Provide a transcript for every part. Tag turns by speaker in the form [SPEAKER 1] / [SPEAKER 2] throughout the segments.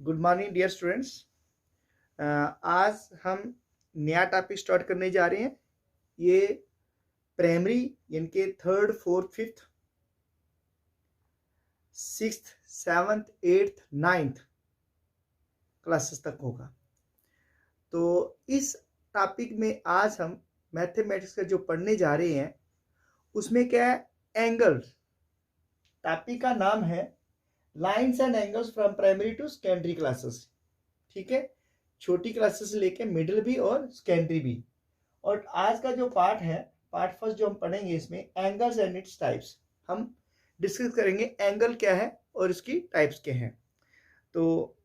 [SPEAKER 1] Good morning dear students. आज हम नया टॉपिक स्टार्ट करने जा रहे हैं। ये प्राइमरी यानी कि 3rd 4th 5th 6th 7th 8th 9th classes तक होगा। तो इस टॉपिक में आज हम मैथमेटिक्स का जो पढ़ने जा रहे हैं उसमें क्या है, एंगल। टॉपिक का नाम है lines and angles from primary to secondary classes. ठीक है, छोटी क्लासेस से लेके मिडिल भी और सेकेंडरी भी। और आज का जो पार्ट है, पार्ट फर्स्ट जो हम पढ़ेंगे, इसमें एंगल्स एंड इट्स टाइप्स हम डिस्कस करेंगे। एंगल क्या है और इसकी टाइप्स क्या हैं। तो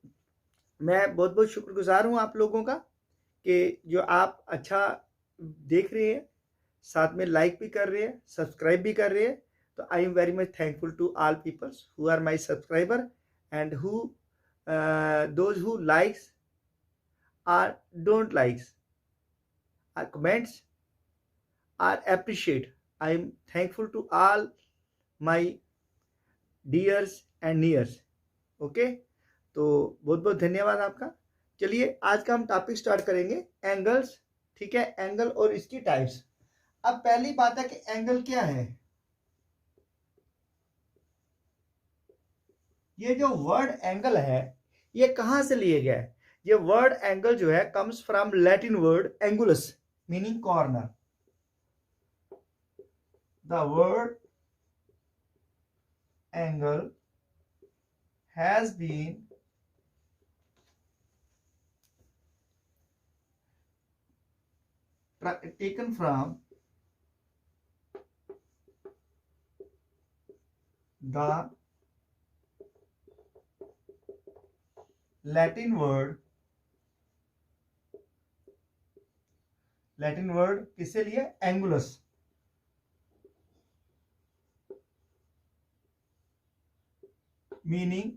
[SPEAKER 1] मैं बहुत बहुत शुक्रगुजार हूँ आप लोगों का कि जो आप अच्छा देख रहे हैं, साथ में लाइक भी कर रहे हैं, सब्सक्राइब भी कर रहे हैं। तो I am very much thankful to all peoples who are my subscriber and who those who likes or don't likes or comments or appreciate. I am thankful to all my dears and nears. Okay, तो बहुत बहुत धन्यवाद आपका। चलिए आज का हम topic start करेंगे, एंगल्स। ठीक है, एंगल और इसकी टाइप्स। अब पहली बात है कि एंगल क्या है। ये जो वर्ड एंगल है ये कहां से लिए गया है? ये वर्ड एंगल जो है comes from Latin word angulus meaning corner. The word angle has been taken from the Latin word किससे लिए? एंगुलस। Meaning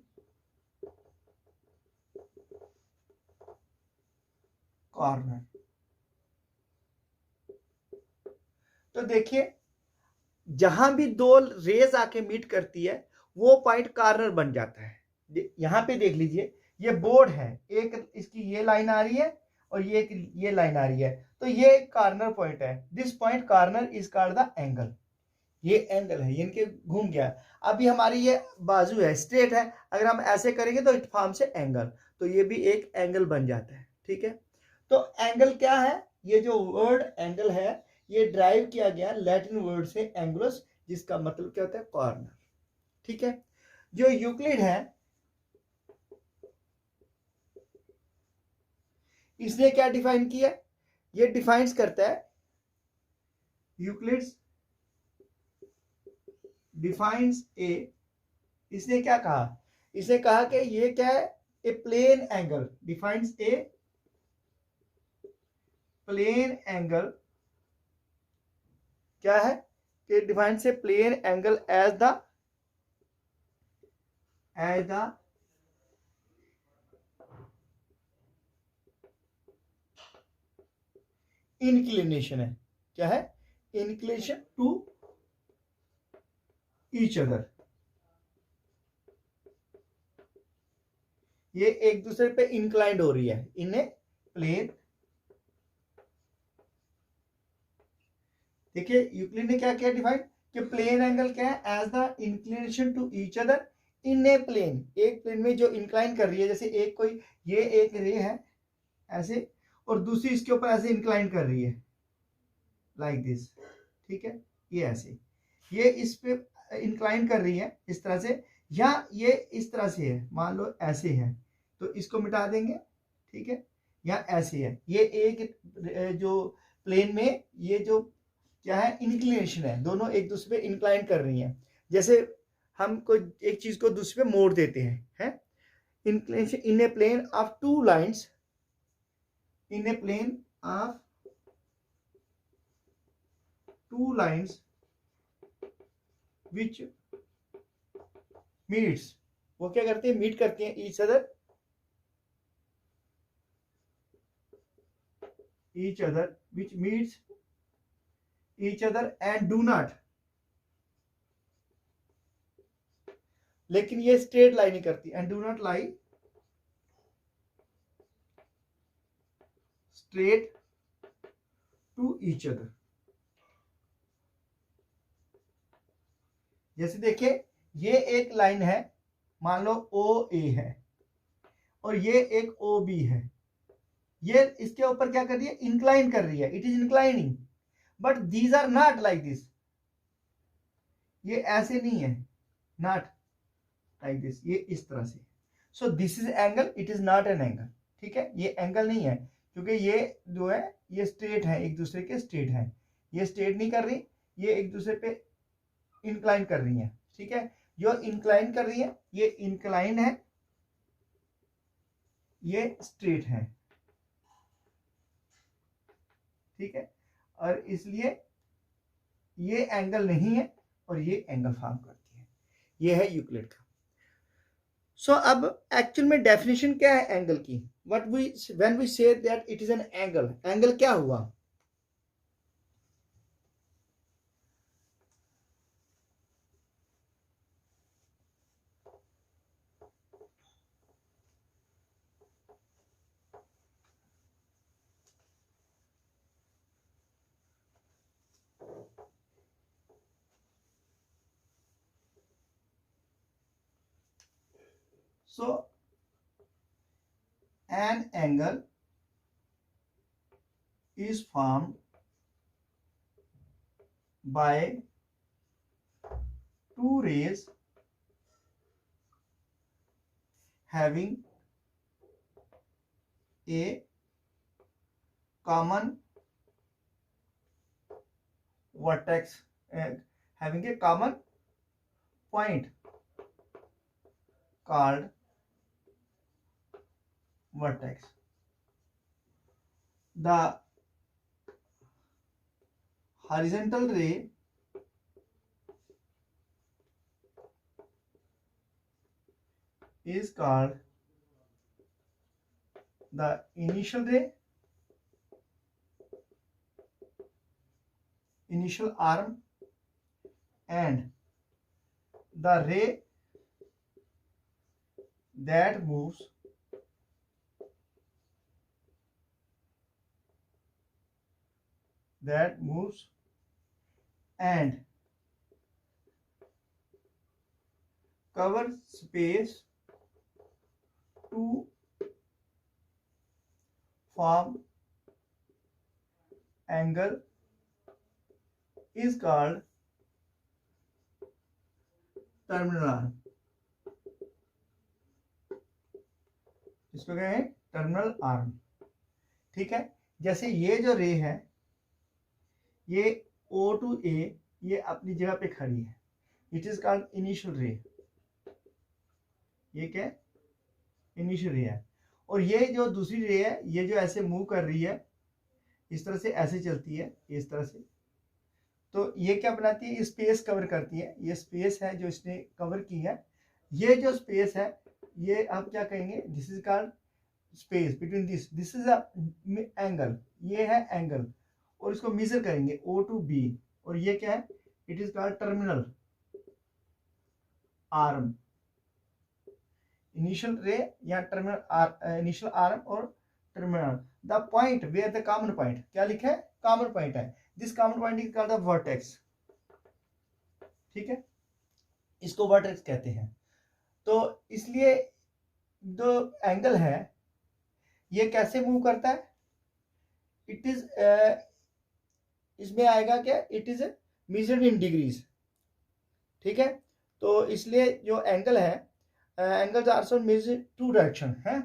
[SPEAKER 1] corner. तो देखिए, जहां भी दो रेज आके मीट करती है वो पॉइंट कॉर्नर बन जाता है। यहां पे देख लीजिए, ये बोर्ड है, एक इसकी ये लाइन आ रही है और ये लाइन आ रही है, तो ये कॉर्नर पॉइंट है। This point corner is called the angle. ये एंगल है, इनके घूम गया। अभी हमारी ये बाजू है, स्ट्रेट है, अगर हम ऐसे करेंगे तो इट फॉर्म से एंगल, तो ये भी एक एंगल बन जाता है। ठीक है, तो एंगल क्या है? ये जो वर्ड एंगल है ये ड्राइव किया गया लैटिन वर्ड से एंगुलस, जिसका मतलब क्या होता है? कॉर्नर। ठीक है, जो यूक्लिड है इसने क्या डिफाइन किया? ये डिफाइंस करता है, यूक्लिड्स डिफाइंस ए। इसने क्या कहा? इसने कहा कि ये क्या है? A plane angle. Defines a plane angle क्या है? कि defines a plane angle as the inclination है। क्या है? Inclination to each other. ये एक दूसरे पे इंक्लाइंड हो रही है इन ए प्लेन। देखिए, यूक्लिड ने क्या किया डिफाइन कि प्लेन एंगल क्या है? As the inclination to each other in a plane. एक प्लेन में जो इंक्लाइन कर रही है, जैसे एक कोई ये एक रे है ऐसे और दूसरी इसके ऊपर ऐसे इंक्लाइन कर रही है लाइक दिस। ठीक है, ये ऐसे, ये इस पे इंक्लाइन कर रही है इस तरह से, या ये इस तरह से है, मान लो ऐसे है तो इसको मिटा देंगे। ठीक है, या ऐसे है, ये एक जो प्लेन में ये जो क्या है? इंक्लिनेशन है, दोनों एक दूसरे पे इंक्लाइन कर रही हैं। जैसे हम कोई एक चीज को दूसरे पे मोड़ देते हैं, inclination in a plane of two lines, in a plane of two lines which meets. वो क्या करते हैं? मीट करते हैं each other which meets each other and do not, लेकिन ये स्ट्रेट लाइन ही करती, and do not lie straight to each other. जैसे देखिए ये एक लाइन है, मान लो ओ ए है और ये एक ओ बी है, ये इसके ऊपर क्या कर रही है, इंक्लाइन कर रही है, it is inclining, but these are not like this, ये ऐसे नहीं है, नॉट लाइक दिस, ये इस तरह से। So this is angle, it is not an angle, ठीक है, ये एंगल नहीं है क्योंकि ये जो है ये स्ट्रेट है, एक दूसरे के स्ट्रेट है, ये स्ट्रेट नहीं कर रही, ये एक दूसरे पे इंक्लाइन कर रही है, ठीक है, जो इंक्लाइन कर रही है ये इंक्लाइन है, ये स्ट्रेट है, ठीक है, और इसलिए ये एंगल नहीं है और ये एंगल फॉर्म करती है, ये है यूक्लिड का। सो अब एक्चुअल में डेफिनेशन क्या है एंगल की, what we when we say that it is an angle, angle क्या हुआ, so an angle is formed by two rays having a common vertex, having a common point called vertex. The horizontal ray is called the initial ray, initial arm, and the ray that moves and covers space to form angle is called terminal arm, इसको क्या है, terminal arm, ठीक है। जैसे ये जो रे है ये O to A ये अपनी जगह पे खड़ी है, इट इज कॉल्ड इनिशियल रे, ये क्या है, इनिशियल रे है, और ये जो दूसरी रे है ये जो ऐसे मूव कर रही है इस तरह से, ऐसे चलती है इस तरह से, तो ये क्या बनाती है, स्पेस कवर करती है, ये स्पेस है जो इसने कवर की है, ये जो स्पेस है ये आप क्या कहेंगे, this is called space between this is a angle, ये है एंगल, और इसको मेजर करेंगे O to B, और ये क्या है, it is called terminal arm, initial ray या टर्मिनल इनिशियल आर्म और terminal, the point where the common point, क्या लिखा है, कॉमन पॉइंट है, this common point is called the vertex, ठीक है, इसको वर्टेक्स कहते हैं। तो इसलिए जो एंगल है ये कैसे मूव करता है, इट इज इसमें आएगा क्या, it is measured in degrees, ठीक है, तो इसलिए जो एंगल है, angles are also measured two direction है,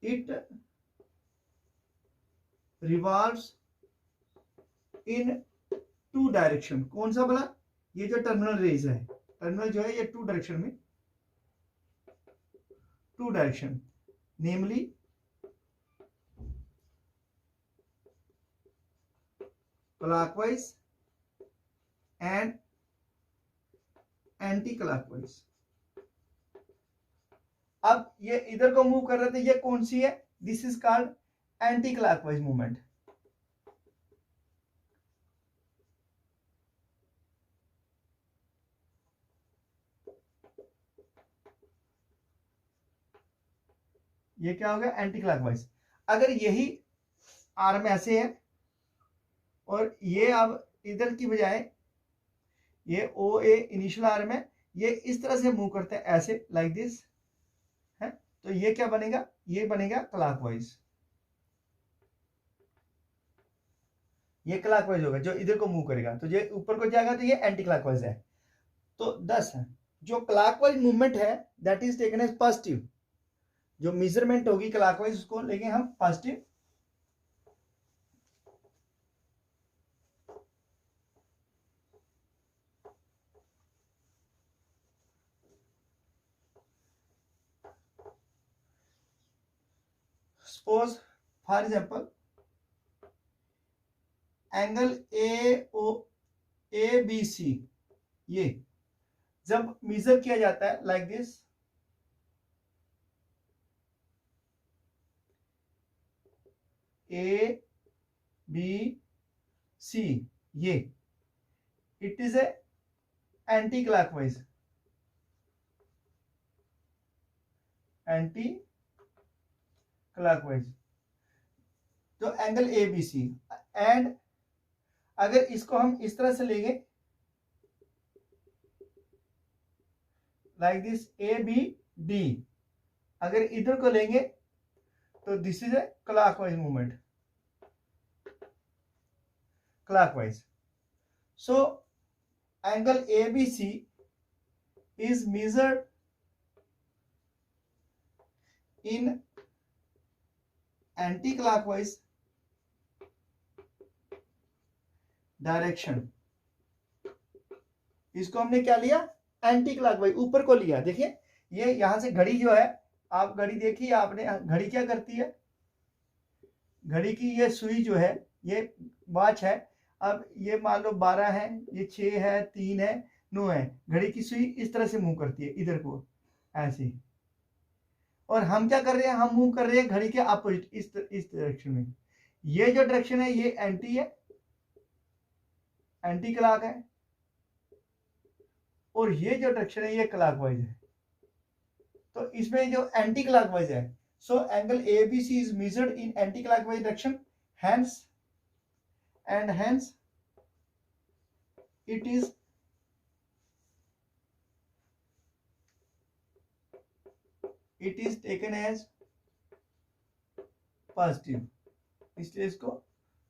[SPEAKER 1] it revolves in two direction, कौन सा बोला, ये जो टर्मिनल रेज है, टर्मिनल जो है ये टू डायरेक्शन में, two direction namely clockwise and anticlockwise. अब ये इधर को मूव कर रहे थे, ये कौन सी है, this is called anti clockwise movement, ये क्या हो गया, एंटी क्लॉकवाइज। अगर यही आर्म ऐसे है और ये अब इधर की बजाय ये ओ ए इनिशियल आर्म है, ये इस तरह से मूव करते हैं ऐसे, लाइक दिस है। तो ये क्या बनेगा, ये बनेगा क्लॉकवाइज, ये क्लॉकवाइज होगा जो इधर को मूव करेगा, तो ये ऊपर को जाएगा तो ये एंटी क्लॉकवाइज है। तो 10 है जो क्लॉकवाइज मूवमेंट है that is taken as positive, जो मेजरमेंट होगी क्लॉकवाइज उसको लेंगे हम positive. Suppose for example angle A B C, ये जब मेजर किया जाता है like this, A B C, ये it is a anti clockwise, anti clockwise तो angle A B C. And अगर इसको हम इस तरह से लेंगे like this A B D, अगर इधर को लेंगे तो this is a clockwise movement, clockwise. So angle A B C is measured in anticlockwise direction. इसको हमने क्या लिया, एंटी क्लॉकवाइज, ऊपर को लिया। देखिए ये यहां से घड़ी जो है, आप घड़ी देखिए, आपने घड़ी क्या करती है, घड़ी की ये सुई जो है, ये वॉच है, अब ये मान लो 12 है, ये 6 है, 3 है, 9 है, घड़ी की सुई इस तरह से मूव करती है इधर को ऐसे, और हम क्या कर रहे हैं, हम मूव कर रहे हैं घड़ी के अपोजिट इस डायरेक्शन में। ये जो डायरेक्शन है ये एंटी है, एंटी क्लॉक है, और ये जो डायरेक्शन है ये क्लॉकवाइज है। तो इसमें जो एंटी क्लॉकवाइज है, so angle A B C is measured in anticlockwise direction, hence and hence it is taken as positive, इसलिए इसको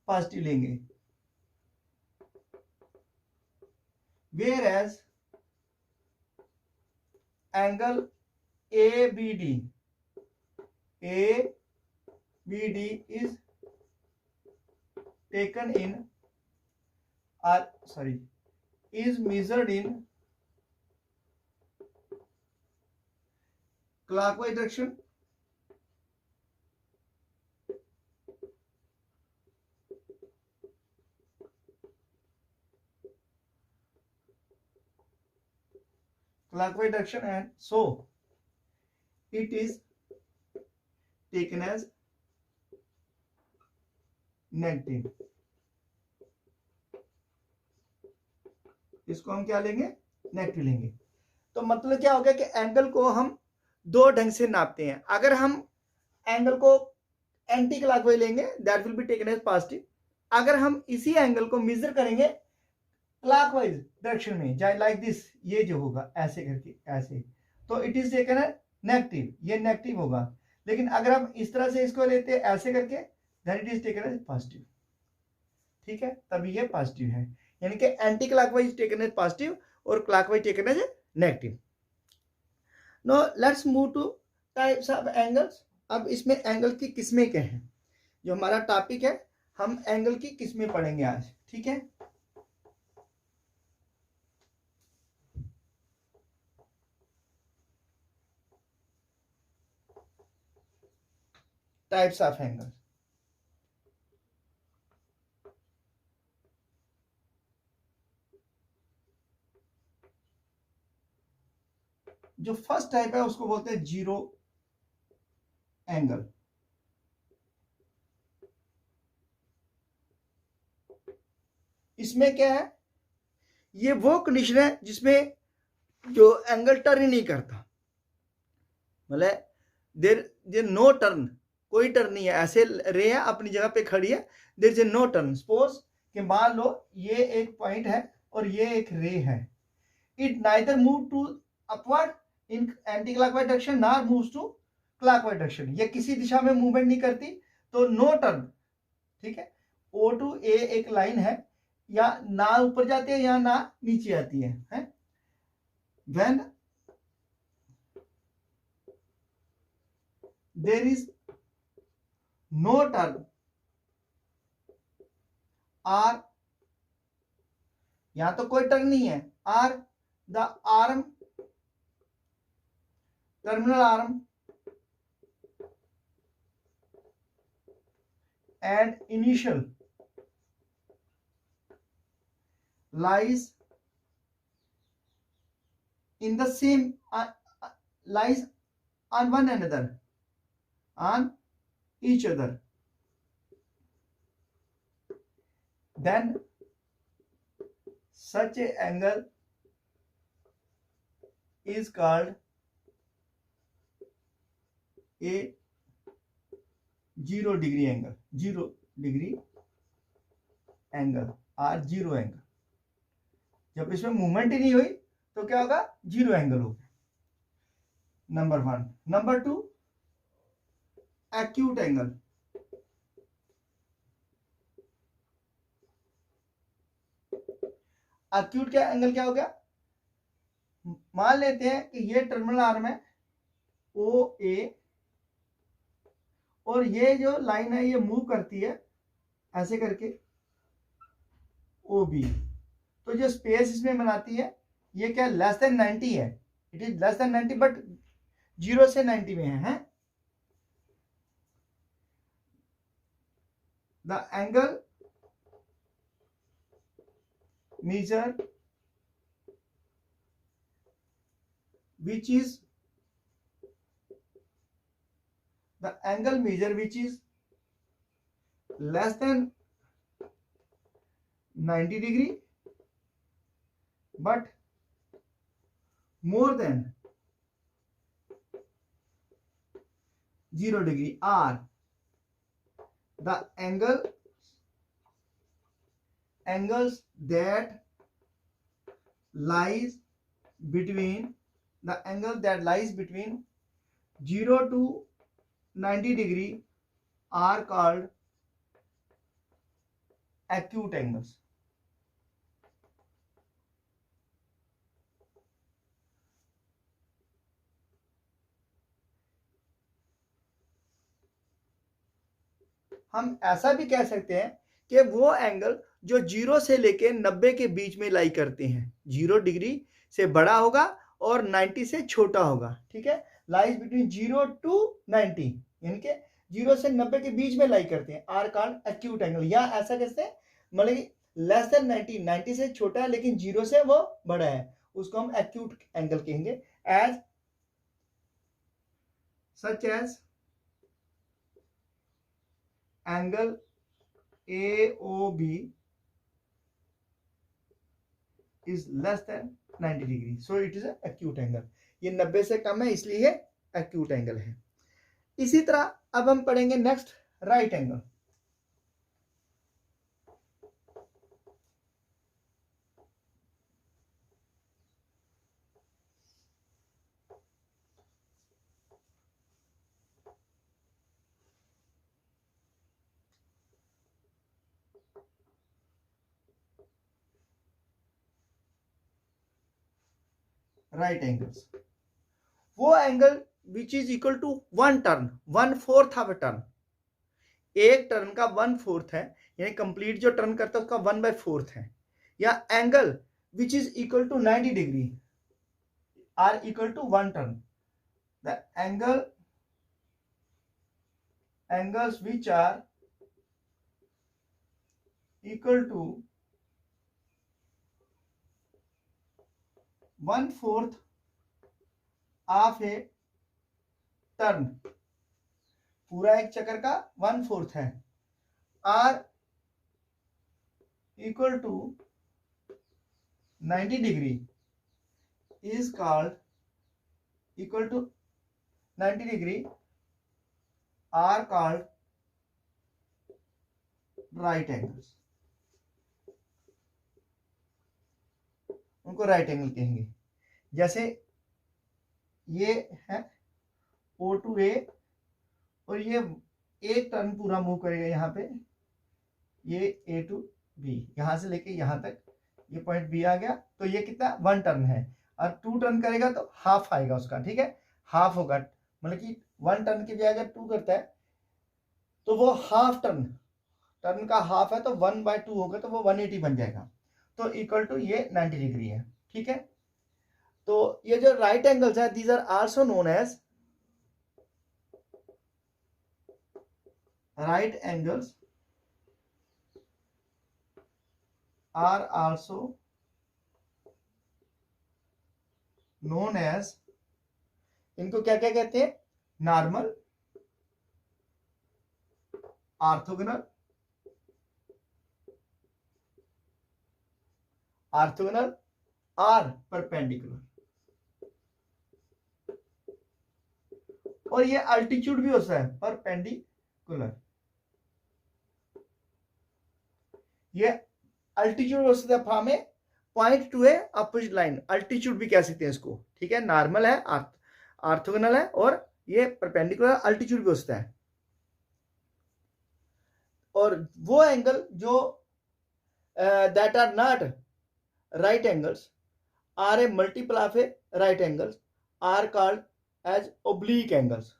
[SPEAKER 1] पॉजिटिव लेंगे। whereas angle ABD is taken in is measured in clockwise direction, and so it is taken as negative. इसको हम क्या लेंगे, negative लेंगे। तो मतलब क्या हो गया कि एंगल को हम दो ढंग से नापते हैं। अगर हम एंगल को एंटी क्लॉकवाइज लेंगे that will be taken as positive. अगर हम इसी एंगल को मेजर करेंगे क्लॉकवाइज डायरेक्शन में, जाए लाइक दिस, ये जो होगा ऐसे करके ऐसे, तो इट इज टेकन है नेगेटिव, ये नेगेटिव होगा। लेकिन अगर हम इस तरह से इसको लेते हैं ऐसे करके, then it is taken as positive. ठीक है, तभी ये पॉजिटिव है, यानी कि anti clockwise taken as positive और clockwise taken as negative. Now let's move to types of angles. अब इसमें एंगल की किस्में क्या हैं, जो हमारा टॉपिक है, हम एंगल की किस्में पढ़ेंगे आज। ठीक है, टाइप्स ऑफ एंगल। जो फर्स्ट टाइप है उसको बोलते हैं जीरो एंगल। इसमें क्या है, ये वो कंडीशन है जिसमें जो एंगल टर्न नहीं करता, मतलब देर नो टर्न, कोई टर्न नहीं है, ऐसे रे है अपनी जगह पे खड़ी है, there is a no turn. Suppose कि मान लो ये एक पॉइंट है और ये एक रे है, it neither move to upward in anticlockwise direction nor moves to clockwise direction, ये किसी दिशा में मूवमेंट नहीं करती, तो नो टर्न। ठीक है, ओ टू ए एक लाइन है, या ना ऊपर जाती है या ना नीचे आती है? When there is no turn or, यहां तो कोई टर्न नहीं है, or the arm, terminal arm and initial lies in the same lies on one another, on each other, then such a angle is called a 0 degree angle, 0 degree angle और 0 angle. जब इसमें movement ही नहीं हुई तो क्या होगा? 0 angle होगा। Number 1। Number 2, acute angle. Acute क्या एंगल क्या हो गया? मान लेते हैं कि ये टर्मिनल आर्म है ओ ए, और ये जो लाइन है ये मूव करती है ऐसे करके ओ बी, तो जो स्पेस इसमें बनाती है ये क्या लेस देन 90 है, it is less then 90 but 0 से 90 में है? The angle measure which is the angle measure which is less than 90 degree but more than 0 degree are the angles that lies between 0 to 90 degree are called acute angles. हम ऐसा भी कह सकते हैं कि वो एंगल जो 0 से लेके 90 के बीच में लाई करते हैं, 0 डिग्री से बड़ा होगा और 90 से छोटा होगा। ठीक है, लाइज बिटवीन 0 to 90, यानी कि 0 से 90 के बीच में लाई करते हैं, आर कॉल्ड एक्यूट एंगल। या ऐसा कहते हैं मतलब लेस देन 90 से छोटा है लेकिन 0 से वो बड़ा है, उसको हम एक्यूट एंगल कहेंगे। As such as angle AOB is less than 90 degree, so it is a acute angle। ये 90 से कम है इसलिए acute angle है। इसी तरह अब हम पढ़ेंगे next right angle. Right angles वो angle which is equal to 1 turn, 1/4 of a turn. एक टर्न का 1/4 है, यानी कंप्लीट जो टर्न करता है उसका 1/4 है। या angle which is equal to 90 degree or equal to 1 turn. The angles which are equal to 1/4 of a turn, पूरा एक चक्कर का 1/4 है, or equal to 90 degree is called equal to 90 degree or called right angles, उनको right angle कहेंगे। जैसे ये है O to A और ये एक टर्न पूरा मूव करेगा यहाँ पे, ये A to B, यहां से लेके यहां तक ये पॉइंट B आ गया, तो ये कितना 1 टर्न है, और 2 टर्न करेगा तो हाफ आएगा उसका, ठीक है, हाफ होगा, मतलब कि 1 टर्न की बजाय अगर 2 करता है तो वो हाफ टर्न, टर्न का हाफ है तो 1/2 होगा, तो वो 180 बन जाएगा, तो इक्वल टू ये 90 डिग्री है, ठीक है। तो ये जो राइट एंगल्स है, these are also known as right angles, are also known as, इनको क्या क्या कहते हैं, नॉर्मल, ऑर्थोगोनल, ऑर्थोगोनल और परपेंडिकुलर, और ये अल्टीट्यूड भी होता है परपेंडिकुलर, ये अल्टीट्यूड हो सकता है फॉर्म में पॉइंट टू ए अपोजिट लाइन, अल्टीट्यूड भी कह सकते हैं इसको, ठीक है, नॉर्मल है, ऑर्थोगोनल है, और ये परपेंडिकुलर अल्टीट्यूड भी हो सकता है। और वो एंगल जो that are not right angles are a multiple of a right angles are called as oblique angles.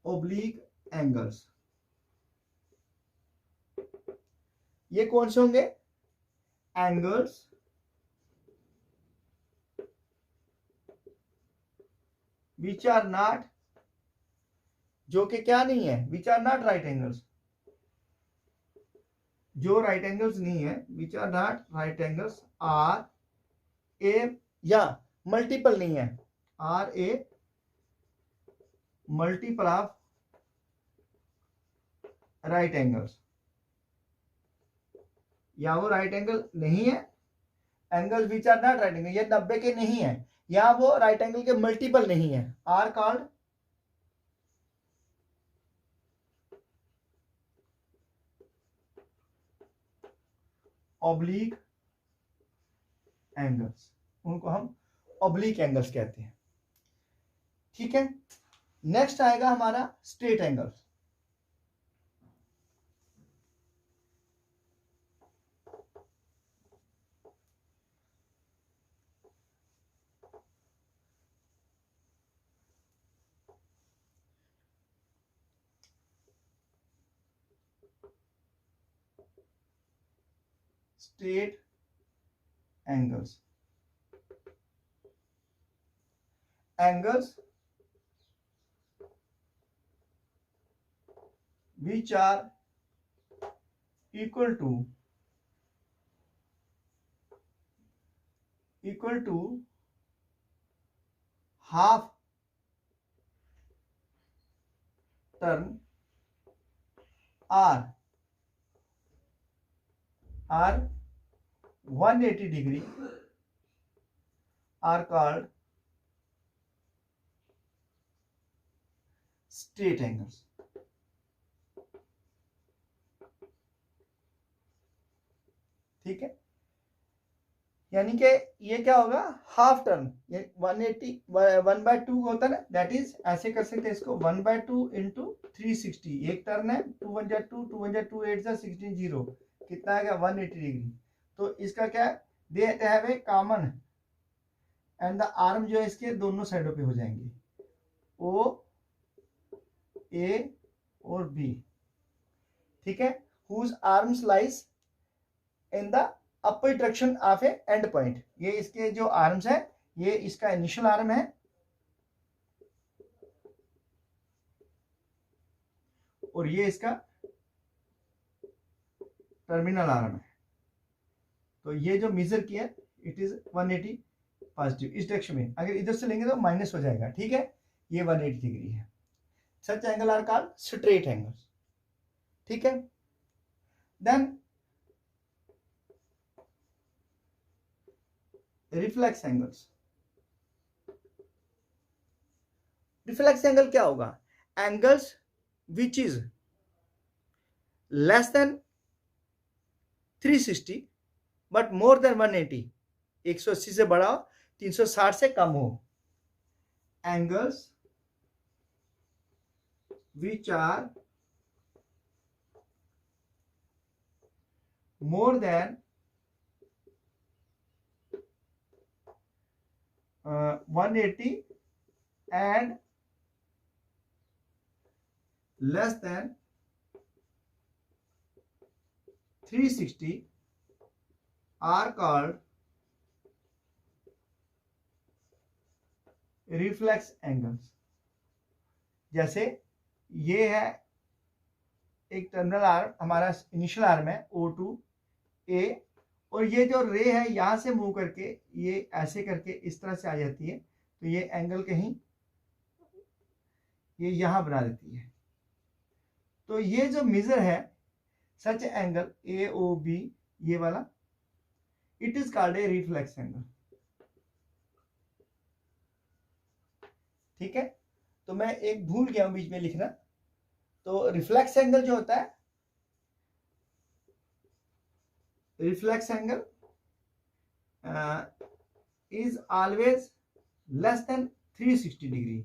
[SPEAKER 1] Oblique angles ये कौन से होंगे, एंगल्स विच आर नॉट, जो कि क्या नहीं है, which are not right angles, जो राइट एंगल्स नहीं है, which are not right angles, are a, या मल्टीपल नहीं है, are a multiple of right angles, या वो राइट एंगल नहीं है, angle which are not right angle, ये 90 के नहीं है, या वो राइट एंगल के मल्टीपल नहीं है, आर कॉल्ड ऑब्लिक एंगल्स, उनको हम ऑब्लिक एंगल्स कहते हैं, ठीक है। नेक्स्ट आएगा हमारा straight angles. Straight angles, angles which are equal to half turn or 180 degree are called straight angles, ठीक है। यानी कि ये क्या होगा, हाफ टर्न, ये 180 1/2 होता है ना, दैट इज ऐसे कर सकते हैं इसको 1/2 इंटू 360, एक टर्न है, 2 1 जा 2 2 1 जा 2 8 जा 16 0, कितना आएगा 180 डिग्री। तो इसका क्या है, they have a common, and the arm जो है इसके दोनों साइडों पे हो जाएंगे, ओ ए और बी, ठीक है, whose arms lies in the upper direction of A end point, ये इसके जो आर्म्स है, ये इसका इनिशियल आर्म है और ये इसका टर्मिनल आर्म है। तो ये जो मेजर किया इट इज 180 पॉजिटिव इस डायरेक्शन में, अगर इधर से लेंगे तो माइनस हो जाएगा, ठीक है, ये 180 डिग्री है। Such angle are called straight angles, ठीक है। Then reflex angles, reflex angle क्या होगा? Angles which is less than 360 but more than 180, 180 से बड़ा हो, 360 से कम हो. Angles which are more than 180 and less than 360 are called reflex angles. जैसे ये है एक टर्मिनल आर्म, हमारा इनिशियल आर्म है O2A, और ये जो रे है यहां से मूव करके ये ऐसे करके इस तरह से आ जाती है, तो ये एंगल कहीं ये यहां बना देती है. तो ये जो मेजर है सच एंगल AOB, ये वाला, it is called a reflex angle. ठीक है, तो मैं एक भूल गया हूं बीच में लिखना. तो रिफ्लेक्स एंगल जो होता है, reflex angle is always less than 360 degree.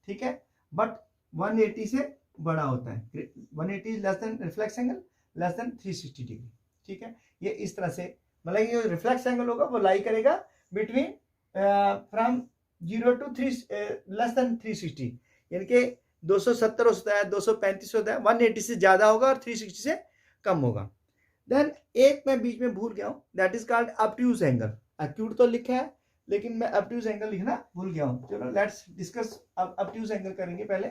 [SPEAKER 1] ठीक है, बट 180 से बड़ा होता है. 180 less than reflex angle less than 360 degree. ठीक है, ये इस तरह से, मतलब ये रिफ्लेक्स एंगल होगा वो लाई करेगा between from 0 to 3 less than 360, यानी कि 270 होता है, 235 होता है, 180 से ज्यादा होगा और 360 से कम होगा. देन एक मैं बीच में भूल गया हूं, that is called obtuse angle. Acute तो लिखा है लेकिन मैं ऑब्ट्यूज एंगल लिखना भूल गया हूं. चलो लेट्स डिस्कस ऑब्ट्यूज एंगल करेंगे पहले.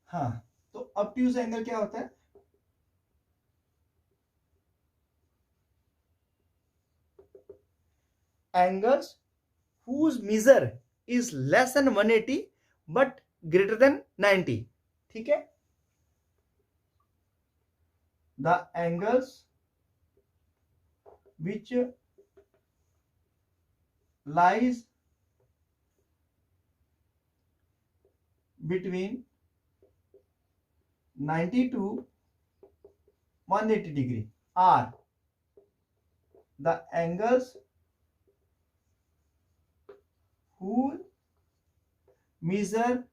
[SPEAKER 1] हाँ, तो ऑब्ट्यूज एंगल क्या होता है? angles whose measure is less than 180 but greater than 90. ठीक है, the angles which lies between 90 to 180 degree are the angles whose measure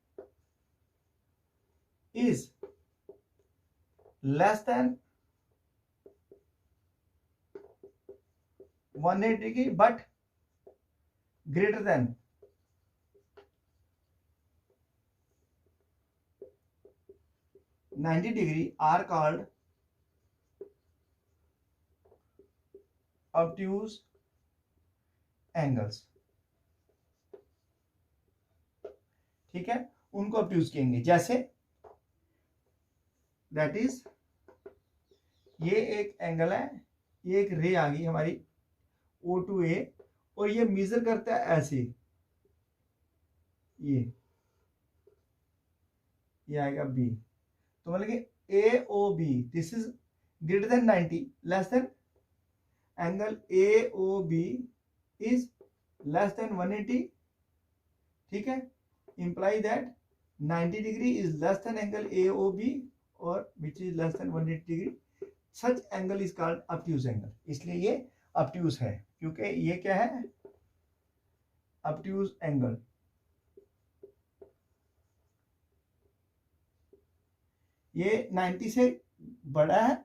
[SPEAKER 1] is less than 180 degree but greater than 90 degree are called obtuse angles. ठीक है, उनको obtuse कहेंगे. जैसे that is, ये एक angle है, ये एक रे आ गई हमारी O2A, और ये मेजर करता है ऐसे, ये आएगा B. तो मतलब कि AOB this is greater than 90 less than, angle AOB is less then 180. ठीक है, imply that 90 degree is less than angle AOB or which is less than 180 degree. Such angle is called obtuse angle. इसलिए ये obtuse है क्योंकि ये क्या है? obtuse angle. ये 90 से बड़ा है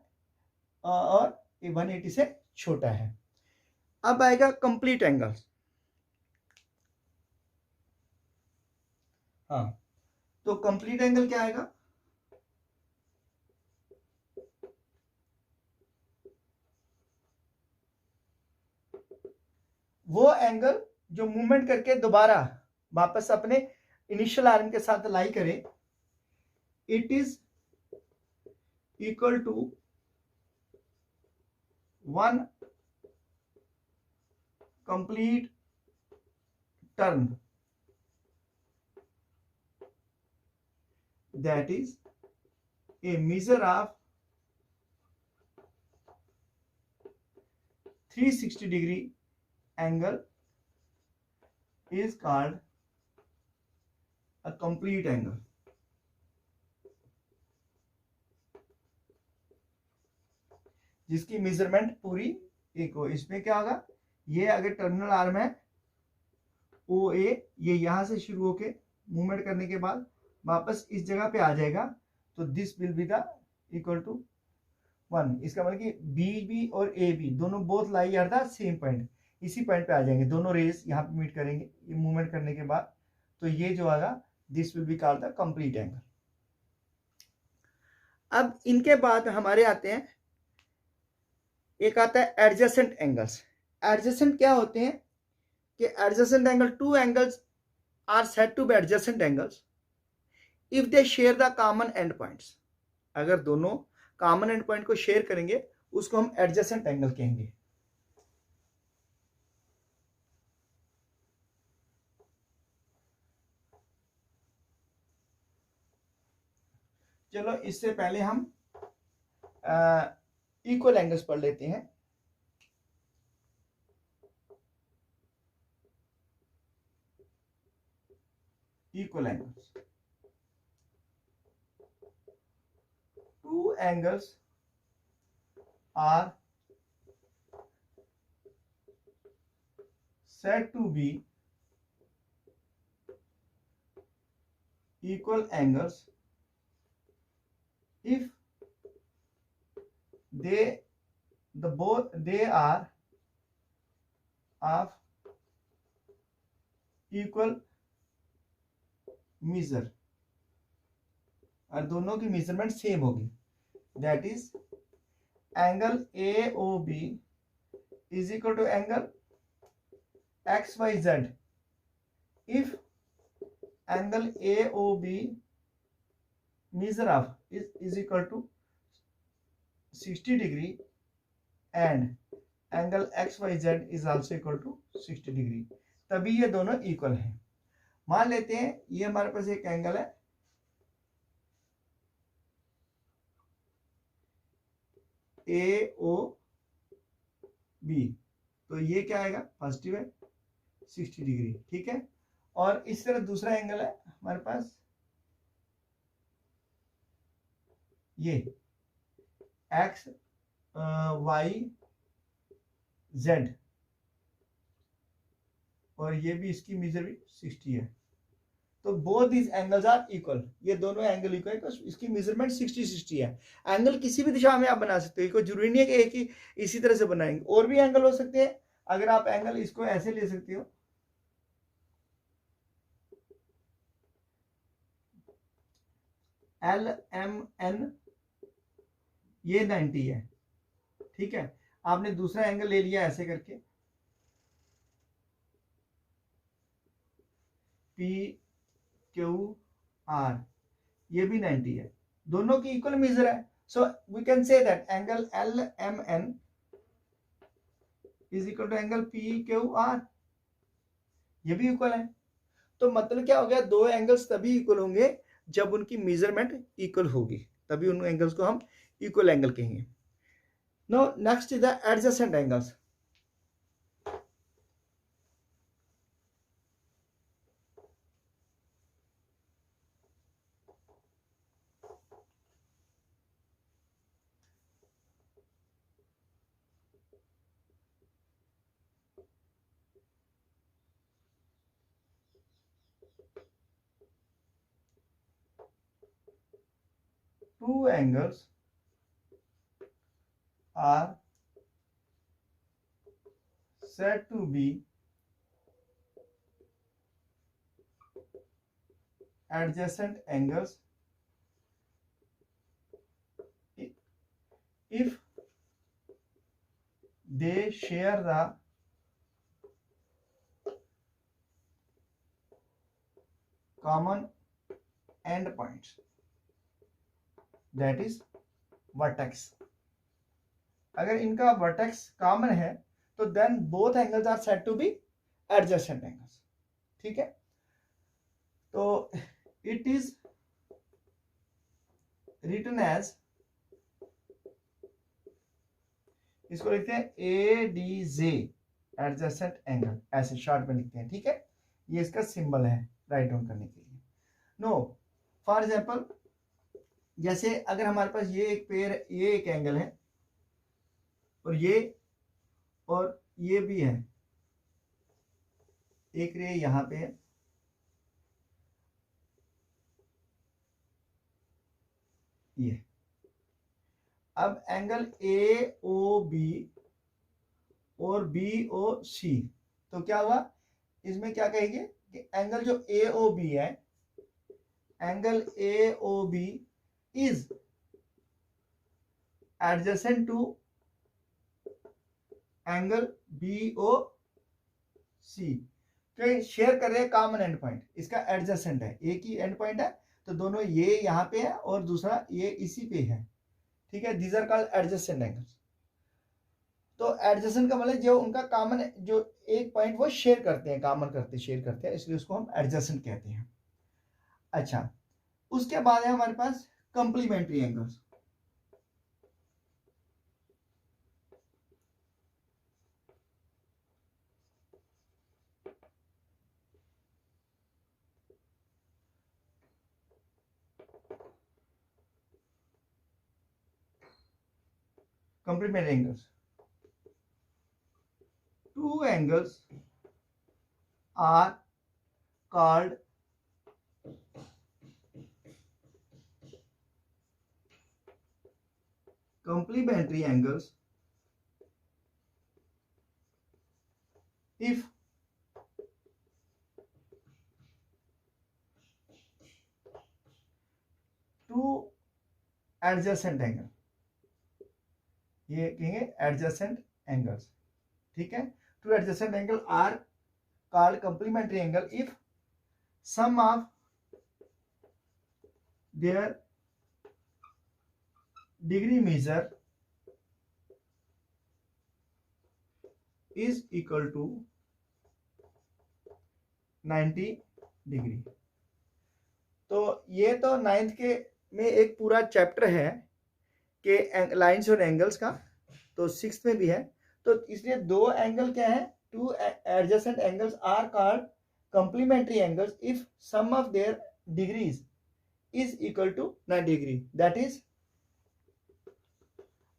[SPEAKER 1] और 180 से छोटा है. अब आएगा कंप्लीट एंगल. हाँ, तो कंप्लीट एंगल क्या आएगा? वो एंगल जो मूवमेंट करके दोबारा वापस अपने इनिशियल आर्म के साथ लाई करे. It is equal to 1 complete turn, that is a measure of 360 degree angle is called a complete angle. जिसकी मेजरमेंट पूरी एक हो। इसमें क्या होगा, ये अगर टर्मिनल आर्म है ओ ए, ये यहां से शुरू होके मूवमेंट करने के बाद वापस इस जगह पे आ जाएगा, तो this will be the equal to 1। इसका मतलब कि बी बी और ए बी दोनों both lie at the same point, इसी पॉइंट पे आ जाएंगे, दोनों रेस यहाँ पे मीट करेंगे ये मूवमेंट करने के बाद, तो ये जो आएगा this will be called the complete angle. अब इनके बाद हमारे आते हैं, एक आता है एडजेसेंट एंगल्स। एडजेसेंट क्या होते हैं कि adjacent angle, two angles are said to be adjacent angles if they share the common end points. अगर दोनों कॉमन एंड पॉइंट को शेयर करेंगे उसको हम एडजेसेंट एंगल कहेंगे। चलो इससे पहले हम इक्वल एंगल्स पढ़ लेते हैं। Equal angles, two angles are said to be equal angles if they are of equal measure, और दोनों की मेजरमेंट सेम होगी। That is angle A O B is equal to angle X Y Z if angle A O B measure of is equal to 60 degree and angle XYZ is also equal to 60 degree, तभी ये दोनों equal हैं। मान लेते हैं ये हमारे पास एक एंगल है ए ओ बी, तो ये क्या आएगा, पॉजिटिव है 60 डिग्री, ठीक है। और इस तरह दूसरा एंगल है हमारे पास ये एक्स वाई जेड, और ये भी इसकी मेजर भी 60 है, तो both these angles are equal, ये दोनों एंगल इक्वल है, तो इसकी मेजरमेंट 60-60 है। एंगल किसी भी दिशा में आप बना सकते हो, कोई जरूरी नहीं है कि एक ही इसी तरह से बनाएंगे, और भी एंगल हो सकते हैं। अगर आप एंगल इसको ऐसे ले सकते हो, एल एम एन, ये 90 है, ठीक है। आपने दूसरा एंगल ले लिया ऐसे करके, पी क्यू आर, ये भी 90 है, दोनों की इक्वल मेजर है। So we can say that angle L M N is equal to angle P Q R, ये भी इक्वल है। तो मतलब क्या हो गया, दो एंगल्स तभी इक्वल होंगे जब उनकी मेजरमेंट इक्वल होगी, तभी उन एंगल्स को हम इक्वल एंगल कहेंगे। Now next is the adjacent angles. Two angles are said to be adjacent angles if they share the common end points, that is vertex। अगर इनका वर्टेक्स कॉमन है तो then both angles are said to be adjacent angles, ठीक है। तो it is written as, इसको लिखते हैं ADJ एडजेसेंट एंगल, ऐसे शॉर्ट में लिखते हैं, ठीक है। ये इसका सिंबल है राइट डाउन करने के लिए। नो, फॉर एग्जांपल जैसे अगर हमारे पास ये एक पेयर, ये एक एंगल है और ये भी है, एक रे यहां पे है, ये अब एंगल AOB और BOC, तो क्या हुआ इसमें, क्या कहेंगे कि एंगल जो AOB है, angle AOB is adjacent to angle BOC, तो शेयर कर रहे हैं कॉमन एंड पॉइंट, इसका एडजेसेंट है, एक ही एंड पॉइंट है, तो दोनों ये यहां पे है और दूसरा ये इसी पे है, ठीक है। These are called adjacent angles. तो एडजेसेंट का मतलब जो उनका कॉमन, जो एक पॉइंट वो शेयर करते हैं, कॉमन करते शेयर करते हैं, इसलिए उसको हम एडजेसेंट कहते हैं। अच्छा, उसके बाद है हमारे पास complementary angles. complementary angles, two angles are called complementary angles if two adjacent angle, ये कहेंगे एडजेसेंट एंगल्स, ठीक है। Two adjacent angle are called complementary angle if sum of their degree measure is equal to 90 degree. तो ये तो 9th के में एक पूरा चैप्टर है कि लाइंस और एंगल्स का, तो 6th में भी है। तो इसलिए दो एंगल क्या है, two adjacent angles are called complementary angles if sum of their degrees is equal to 90 degree. That is,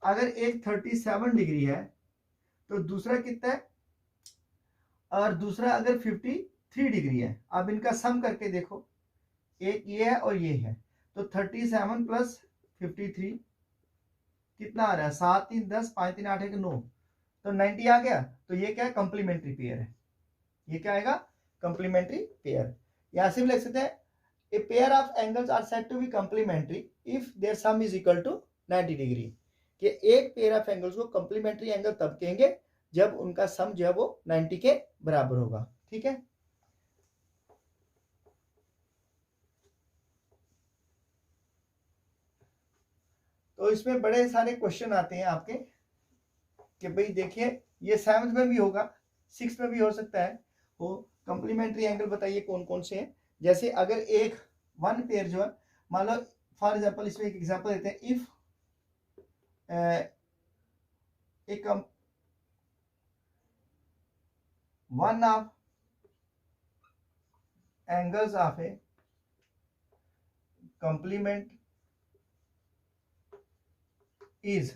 [SPEAKER 1] अगर एक 37 डिग्री है तो दूसरा कितना है, और दूसरा अगर 53 डिग्री है। अब इनका सम करके देखो, एक ये है और ये है, तो 37 प्लस 53 कितना आ रहा है, 7 3 10 5 3 8 1 9, तो 90 आ गया। तो ये क्या है, कंप्लीमेंट्री पेयर है। ये क्या आएगा, कंप्लीमेंट्री पेयर। यहां से भी लिख सकते हैं, a pair of angles are said to be complementary if their sum is equal to 90 degree. कि एक पेयर ऑफ एंगल्स को कंप्लीमेंट्री एंगल तब कहेंगे जब उनका सम जो है वो 90 के बराबर होगा, ठीक है। तो इसमें बड़े सारे क्वेश्चन आते हैं आपके कि भाई देखिए, ये 7th में भी होगा, 6th में भी हो सकता है। वो कंप्लीमेंट्री एंगल बताइए कौन कौन से हैं। जैसे अगर एक वन पेयर जो है, मान लो फॉर एग्जांपल, इसमें एक एग्जांपल देते हैं, इफ एक one of angles of A complement is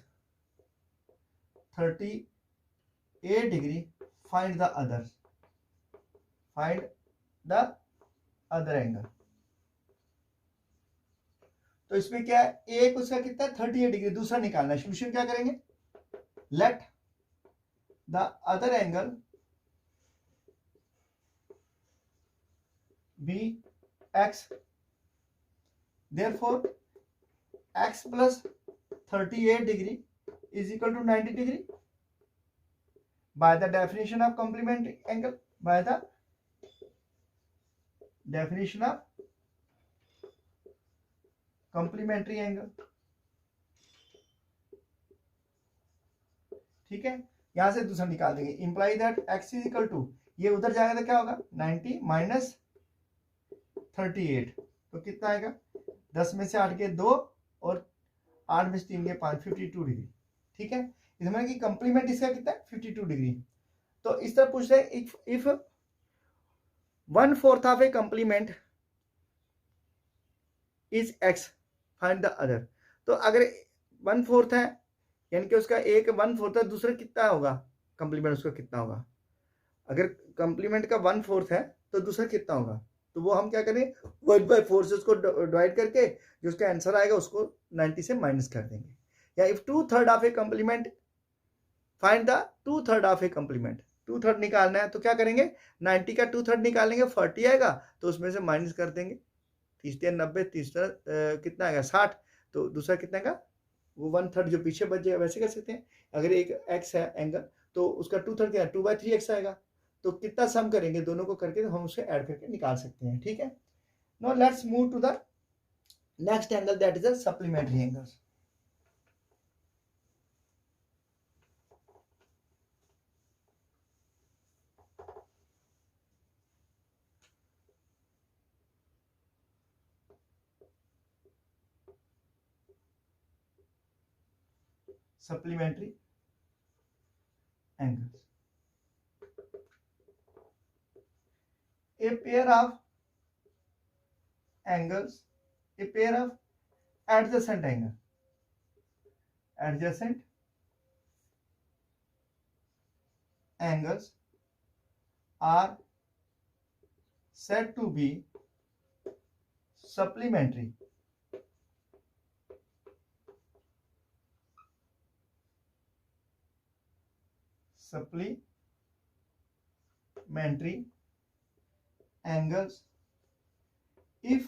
[SPEAKER 1] 38 degree, find the other angle। तो इसमें क्या है, एक उसका कितना है 38 डिग्री, दूसरा निकालना है। सोल्यूशन क्या करेंगे, let the other angle be x, therefore x plus 38 degree is equal to 90 degree by the definition of complementary angle, by the definition of complementary angle, ठीक है। यहां से दूसरा निकाल देंगे, imply that x is equal to, ये उधर जाएगा तो क्या होगा 90 माइनस 38, तो कितना आएगा, 10 में से 8 के 2 और 8 में से 3 गए 5, 52 डिग्री। ठीक है, इसमें मतलब कि कंप्लीमेंट इसका कितना है 52 डिग्री। तो इस तरह पूछ रहे हैं if 1/4 of A complement is x find the other. तो अगर 1/4 है यानी कि उसका एक 1/4 है, दूसरा कितना होगा कंप्लीमेंट उसका कितना होगा। अगर कंप्लीमेंट का 1/4 है तो दूसरा कितना होगा, तो वो हम क्या करें 1/4 से उसको डिवाइड करके जो उसका आंसर आएगा उसको 90 से माइनस कर देंगे। या if 2/3 of A complement find the 2/3 of A complement. 2/3 निकालना है तो क्या करेंगे 90 का 2/3 निकालेंगे 40 आएगा तो उसमें से माइनस कर देंगे। 30 या 90 तीसरा कितना आएगा 60, तो दूसरा कितना का वो 1/3 जो पीछे बच जाएगा। वैसे कर सकते हैं अगर एक x है एंगल तो उसका 2/3 क्या है 2/3x आएगा, तो कितना सम करेंगे दोनों को करके तो हम उसे ऐड करके निकाल सकते हैं। ठीक है, now let's move to the next angle that is a supplementary angle. supplementary angles. A pair of angles, a pair of adjacent angles are said to be supplementary. Supplementary angles if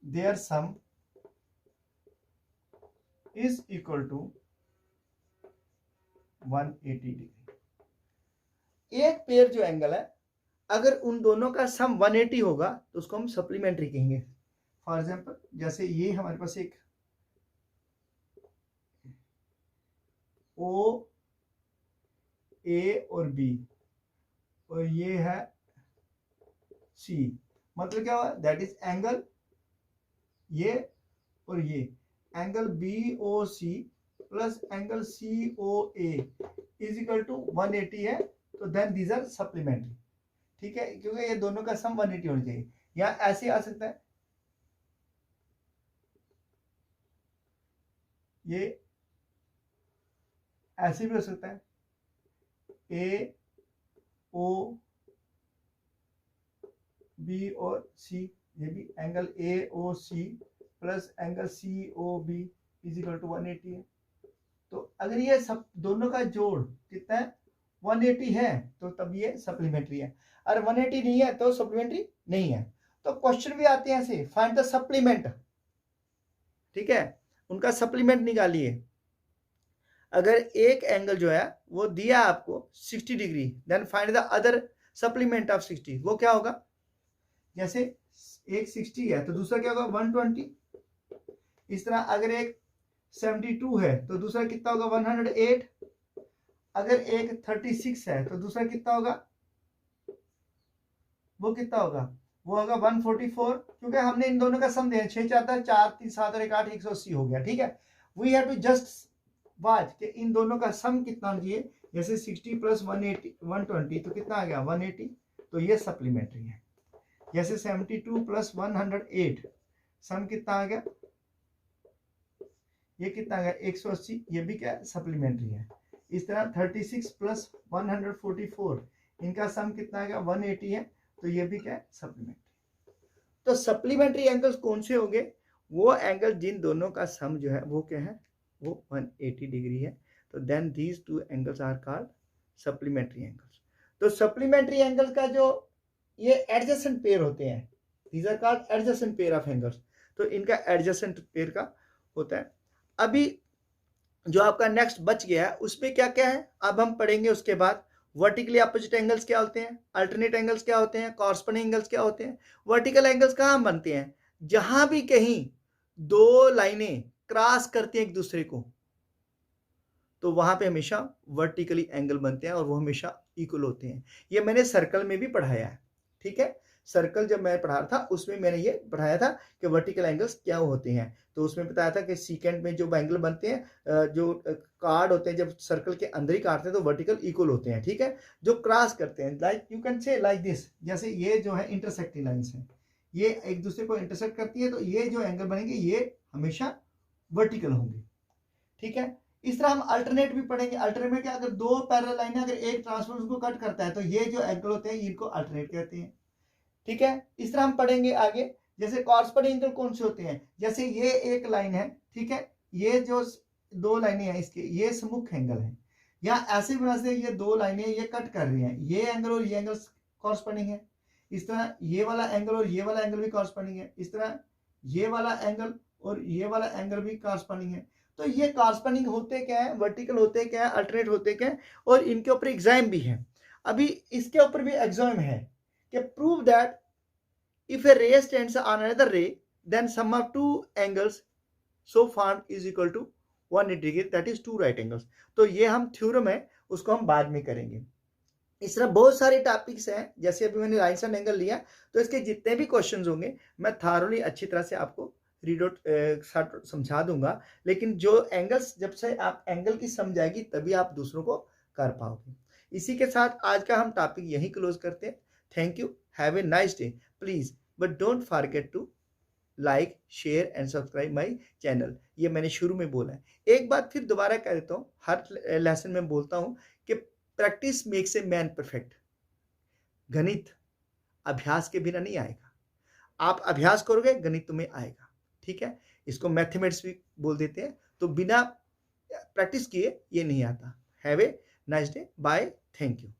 [SPEAKER 1] their sum is equal to 180 degree. एक pair जो angle है अगर उन दोनों का सम 180 होगा तो उसको हम सप्लीमेंट्री कहेंगे। फॉर एग्जांपल जैसे ये हमारे पास एक ओ ए और बी और ये है सी, मतलब क्या हुआ दैट इज एंगल ये और ये angle B O C plus angle C O A is equal to 180 है, तो देन दीज आर सप्लीमेंट्री। ठीक है, क्योंकि ये दोनों का सम 180 होना चाहिए। या ऐसे आ सकता है ये ऐसे भी हो सकता है ए ओ बी और सी, ये भी angle A O C plus angle C O B is equal to 180 है। तो अगर ये सब दोनों का जोड़ कितना है 180 है तो तब ये सप्लीमेंट्री है, और 180 नहीं है तो सप्लीमेंट्री नहीं है। तो क्वेश्चन भी आते हैं ऐसे फाइंड द सप्लीमेंट। ठीक है, उनका सप्लीमेंट निकालिए। अगर एक एंगल जो है वो दिया आपको 60 degree, then find the other supplement of 60। वो क्या होगा, जैसे एक 60 है तो दूसरा क्या होगा 120। इस तरह अगर एक 72 है तो दूसरा कितना होगा 108। अगर एक 36 है तो दूसरा कितना होगा, वो कितना होगा, वो होगा 144। क्योंकि हमने इन दोनों का सम दिया 6 चाहता है 4 3 7 और 1 8 180 हो गया। ठीक है, we have to just watch कि इन दोनों का सम कितना होना चाहिए। जैसे 60 प्लस 180 120 तो कितना आ गया 180, तो ये सप्लीमेंट्री है। जैसे 72 प्लस 108 सम कितना आ गया, ये कितना आ गया 180, ये भी क्या सप्लीमेंट्री है। इस तरह 36 प्लस 144 इनका सम कितना आ गया 180 है, तो ये भी क्या सप्लीमेंट्री। तो सप्लीमेंट्री एंगल्स कौन से होंगे, वो एंगल जिन दोनों का सम जो है वो क्या है वो 180 डिग्री है। तो then these two angles are called supplementary angles. तो सप्लीमेंट्री एंगल्स का जो ये एडजेसेंट पेयर होते हैं, these are called adjacent pair of angles. तो इनका एडजेसेंट पेयर का होता है। अभी जो आपका नेक्स्ट बच गया है उसमें क्या क्या है अब हम पढ़ेंगे। उसके बाद वर्टिकली अपोजिट एंगल्स क्या होते हैं, अल्टरनेट एंगल्स क्या होते हैं, कॉरस्पॉन्डिंग एंगल्स क्या होते हैं। वर्टिकल एंगल्स कहाँ बनते हैं, जहां भी कहीं दो लाइनें क्रॉस करती हैं एक दूसरे को, तो वहां पे हमेशा वर्टिकली एंगल बनते हैं और वो हमेशा इक्वल होते हैं। ये मैंने सर्कल में भी पढ़ाया है। ठीक है, सर्कल जब मैं पढ़ा रहा था उसमें मैंने ये पढ़ाया था कि वर्टिकल एंगल्स क्या होते हैं। तो उसमें बताया था कि सीकेंट में जो एंगल बनते हैं, जो कार्ड होते हैं जब सर्कल के अंदर ही काटते हैं तो वर्टिकल इक्वल होते हैं, ठीक है। जो क्रॉस करते हैं, like you can say like this, जैसे ये जो है इंटरसेक्टिंग लाइंस हैं, ये एक दूसरे को इंटरसेक्ट करती है, तो ये जो एंगल बनेंगे ये हमेशा वर्टिकल होंगे, ठीक है। इस तरह हम अल्टरनेट भी पढ़ेंगे। अल्टरनेट में क्या, अगर दो पैरेलल लाइन है, अगर एक ट्रांसफॉर्मर को कट करता है तो ये जो एंगल होते हैं इनको अल्टरनेट कहते हैं, ठीक है। इस तरह हम पढ़ेंगे आगे, जैसे कॉरस्पॉन्डिंग एंगल कौन से होते हैं, जैसे ये एक लाइन है, ठीक है, ये जो दो लाइनें हैं इसके, ये सम्मुख एंगल है, या ऐसे बना से ये दो लाइनें ये कट कर रही हैं, ये एंगल और ये एंगल कॉरस्पॉन्डिंग है। इस तरह ये वाला एंगल और ये वाला एंगल भी कॉरस्पॉन्डिंग है। इस तरह ये वाला एंगल और ये वाला एंगल भी कॉरस्पॉन्डिंग है। तो ये कॉरस्पॉन्डिंग होते क्या है, वर्टिकल होते क्या है, अल्टरनेट होते क्या है, और इनके ऊपर एग्जाम भी है। अभी इसके ऊपर भी एग्जाम है कि prove that if a ray stands on another ray then sum of two angles so formed is equal to 180 degree, that is two right angles। तो ये हम थ्योरम है, उसको हम बाद में करेंगे। इस तरह बहुत सारे टॉपिक्स हैं, जैसे अभी मैंने राइट हैंड एंगल लिया, तो इसके जितने भी क्वेश्चंस होंगे मैं थारोली अच्छी तरह से आपको रीड आउट समझा दूंगा। लेकिन जो एंगल्स, जब से आप एंगल की समझ आएगी तभी आप दूसरों को कर पाओगे। इसी के साथ आज का हम टॉपिक यहीं क्लोज करते हैं। Thank you, have a nice day. Please but don't forget to like, share and subscribe my channel. ये मैंने शुरू में बोला है, एक बात फिर दोबारा कह देता हूँ, हर लेसन में बोलता हूँ कि practice makes a man perfect. गणित अभ्यास के बिना नहीं आएगा, आप अभ्यास करोगे गणित तुम्हें आएगा, ठीक है। इसको मैथमेटिक्स भी बोल देते हैं। तो बिना प्रैक्टिस किए ये नहीं आता। Have a nice day, bye, thank you.